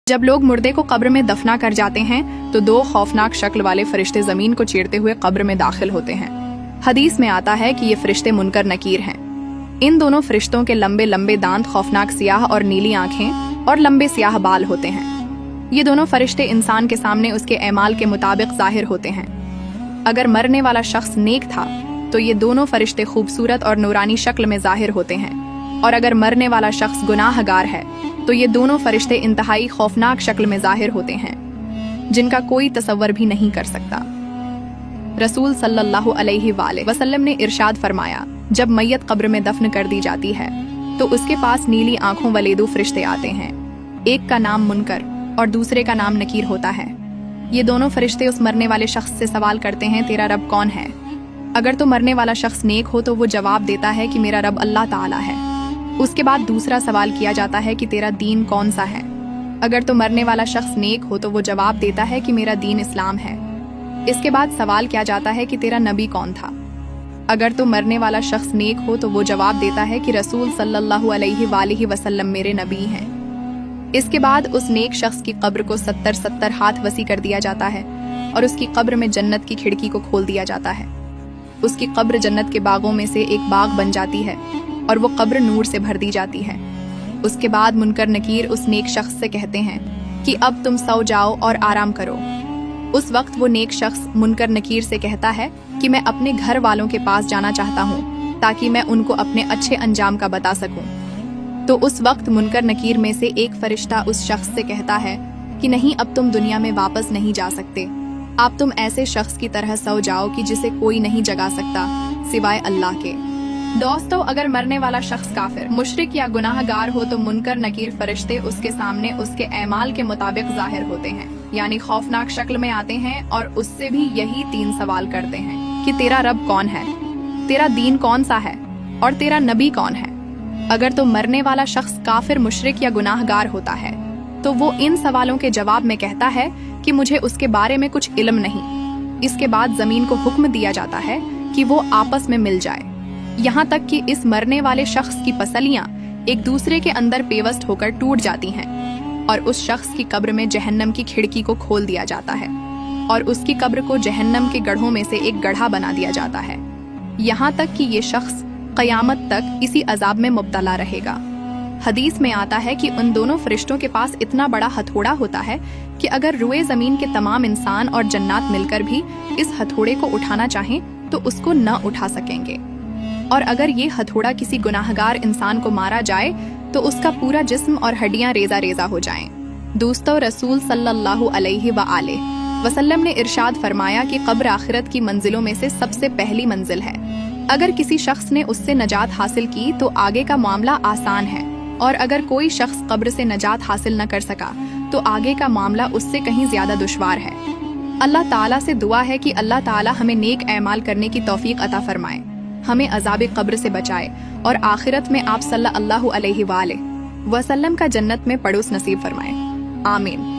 जब लोग मुर्दे को कब्र में दफना कर जाते हैं तो दो खौफनाक शक्ल वाले फरिश्ते जमीन को चीरते हुए कब्र में दाखिल होते हैं। हदीस में आता है कि ये फरिश्ते मुनकर नकीर हैं। इन दोनों फरिश्तों के लंबे लंबे दांत, खौफनाक सियाह और नीली आंखें और लंबे सियाह बाल होते हैं। ये दोनों फरिश्ते इंसान के सामने उसके एमाल के मुताबिक जाहिर होते हैं। अगर मरने वाला शख्स नेक था तो ये दोनों फरिश्ते खूबसूरत और नूरानी शक्ल में जाहिर होते हैं, और अगर मरने वाला शख्स गुनाहगार है तो ये दोनों फरिश्ते इंतहाई खौफनाक शक्ल में जाहिर होते हैं, जिनका कोई तसव्वुर भी नहीं कर सकता। रसूल सल्लल्लाहु अलैहि वसल्लम ने इरशाद फरमाया, जब मैयत कब्र में दफन कर दी जाती है तो उसके पास नीली आंखों वाले दो फरिश्ते आते हैं। एक का नाम मुनकर और दूसरे का नाम नकीर होता है। ये दोनों फरिश्ते उस मरने वाले शख्स से सवाल करते हैं, तेरा रब कौन है? अगर तो मरने वाला शख्स नेक हो तो वो जवाब देता है कि मेरा रब अल्लाह ताला है। उसके बाद दूसरा सवाल किया जाता है कि तेरा दीन कौन सा है? अगर तो मरने वाला शख्स नेक हो तो वो जवाब देता है कि मेरा दीन इस्लाम है। इसके बाद सवाल किया जाता है कि तेरा नबी कौन था? अगर तो मरने वाला शख्स नेक हो तो वो जवाब देता है कि रसूल सल्लल्लाहु अलैहि वसल्लम मेरे नबी हैं। इसके बाद उस नेक शख्स की कब्र को 70 हाथ वसी कर दिया जाता है और उसकी कब्र में जन्नत की खिड़की को खोल दिया जाता है। उसकी कब्र जन्नत के बागों में से एक बाग बन जाती है और वो कब्र नूर से भर दी जाती है। उसके बाद मुनकर नकीर उस नेक शख्स से कहते हैं कि अब तुम सो जाओ और आराम करो। उस वक्त वो नेक शख्स मुनकर नकीर से कहता है कि मैं अपने घर वालों के पास जाना चाहता हूँ ताकि मैं उनको अपने अच्छे अंजाम का बता सकूं। तो उस वक्त मुनकर नकीर में से एक फरिश्ता उस शख्स से कहता है कि नहीं, अब तुम दुनिया में वापस नहीं जा सकते। आप तुम ऐसे शख्स की तरह सो जाओ कि जिसे कोई नहीं जगा सकता सिवाय अल्लाह के। दोस्तों, अगर मरने वाला शख्स काफिर, मुशरिक या गुनाहगार हो तो मुनकर नकीर फरिश्ते उसके सामने उसके एमाल के मुताबिक जाहिर होते हैं, यानी खौफनाक शक्ल में आते हैं और उससे भी यही 3 सवाल करते हैं कि तेरा रब कौन है, तेरा दीन कौन सा है और तेरा नबी कौन है। अगर तो मरने वाला शख्स काफिर, मुशरिक या गुनाहगार होता है तो वो इन सवालों के जवाब में कहता है कि मुझे उसके बारे में कुछ इल्म नहीं। इसके बाद जमीन को हुक्म दिया जाता है कि वो आपस में मिल जाए, यहाँ तक कि इस मरने वाले शख्स की पसलियां एक दूसरे के अंदर पेवस्त होकर टूट जाती हैं और उस शख्स की कब्र में जहन्नम की खिड़की को खोल दिया जाता है और उसकी कब्र को जहन्नम के गढ़ों में से एक गढ़ा बना दिया जाता है, यहाँ तक कि ये शख्स कयामत तक इसी अजाब में मुब्तला रहेगा। हदीस में आता है कि उन दोनों फरिश्तों के पास इतना बड़ा हथौड़ा होता है कि अगर रुए जमीन के तमाम इंसान और जन्नात मिलकर भी इस हथौड़े को उठाना चाहें तो उसको न उठा सकेंगे, और अगर ये हथौड़ा किसी गुनाहगार इंसान को मारा जाए तो उसका पूरा जिस्म और हड्डियां रेजा रेजा हो जाएं। दोस्तों, रसूल सल्लल्लाहु अलैहि वसल्लम ने इरशाद फरमाया कि कब्र आखिरत की मंजिलों में से सबसे पहली मंजिल है। अगर किसी शख्स ने उससे नजात हासिल की तो आगे का मामला आसान है, और अगर कोई शख्स कब्र से नजात हासिल न कर सका तो आगे का मामला उससे कहीं ज्यादा दुश्वार है। अल्लाह ताला से दुआ है कि अल्लाह ताला हमें नेक ऐमाल करने की तौफीक अता फरमाए, हमें अज़ाब कब्र से बचाए और आखिरत में आप सल्लल्लाहु अलैहि वसल्लम का जन्नत में पड़ोस नसीब फरमाए। आमीन।